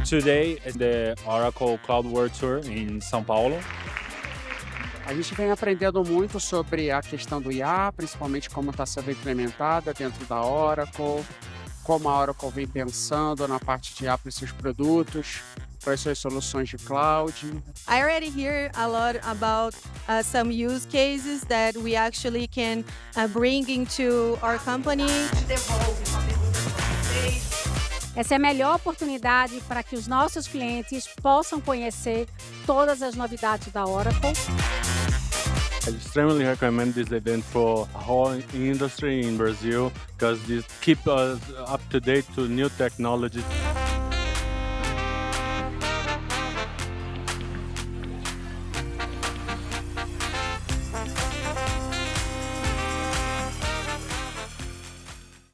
Today is the Oracle CloudWorld Tour in São Paulo. A gente vem aprendendo muito sobre a questão do IA, principalmente como está sendo implementada dentro da Oracle, como a Oracle vem pensando na parte de IA para os seus produtos, para as suas soluções de cloud. I already hear a lot about some use cases that we actually can bring into our company. Essa é a melhor oportunidade para que os nossos clientes possam conhecer todas as novidades da Oracle. I extremely recommend this event for the whole industry in Brazil because this keeps us up to date to new technologies.